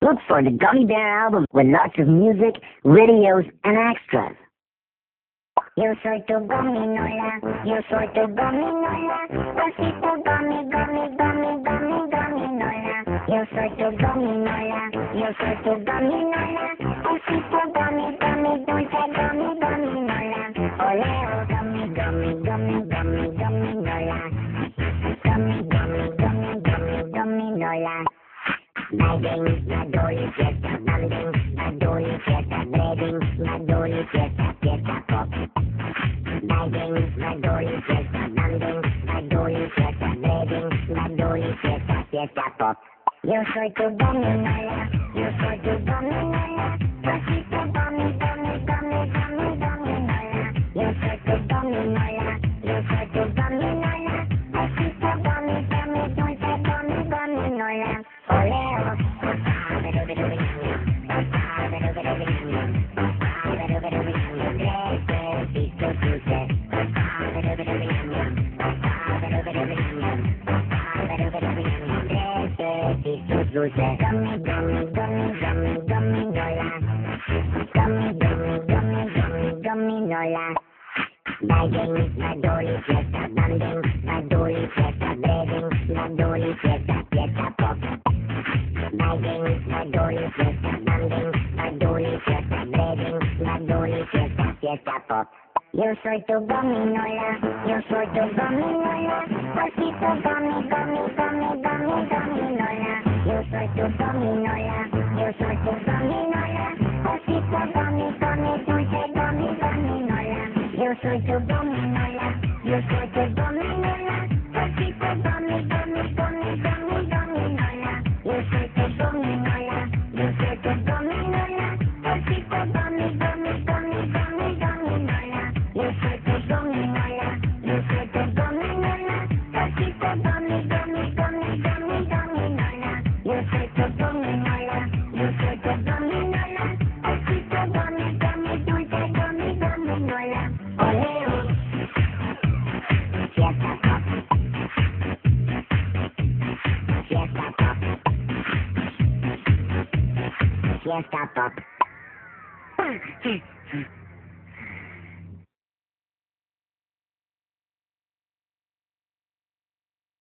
Look for the Gummy Bear album with lots of music, videos, and extras. Yo soy tu gominola, yo soy tu gominola, osito gummy, gummy, gummy, gummy, gominola. Yo soy tu gominola, yo soy tu gominola, osito gummy, gummy, dulce gummy, gominola. Oleo gummy, gummy, gummy, gummy, gominola. Gummy, gummy, gummy, gummy, gominola. Bagging, madoli, fiesta, bambing, madoli, fiesta, breading, madoli, fiesta, fiesta, pop. Bagging, madoli, fiesta, bambing, madoli, fiesta, breading, madoli, fiesta, fiesta, pop. Yo soy tu gominola, yo soy tu gominola, osito gummy, gummy, gummy, gummy, gominola. Yo soy tu gominola, yo soy tu gominola, osito gummy, gummy, dulce gummy, gominola. Oleo. Dulce, gummy, gummy, gummy, gummy, gominola. Gummy, gummy, gummy, gummy, gominola. Bagging, madoli, fiesta, bambing, madoli, fiesta, breading, madoli, fiesta, fiesta, pop. Bagging, madoli, fiesta, bambing, madoli, fiesta, breading, madoli, fiesta, fiesta, pop. Yo soy tu gominola, yo soy tu gominola, osito gummy, gummy, gummy, gummy, gominola. Yo soy tu gominola, yo soy tu gominola, osito gummy, gummy, dulce gummy, gominola. Yo soy tu gominola, yo soy tu gominola, osito gummy, gummy, gummy, gummy, gominola. Yo soy tu gominola, yo soy tu gominola, osito gummy, gummy, gummy, gummy, gominola. Yo soy tu gominola, yo soy tu gominola, osito gummy, gummy, gummy, gummy, gominola. Yo soy tu gominola, yo soy tu gominola, osito gummy, gummy, dulce gummy, gominola. Oleo. Fiesta pop. Fiesta pop. Fiesta pop.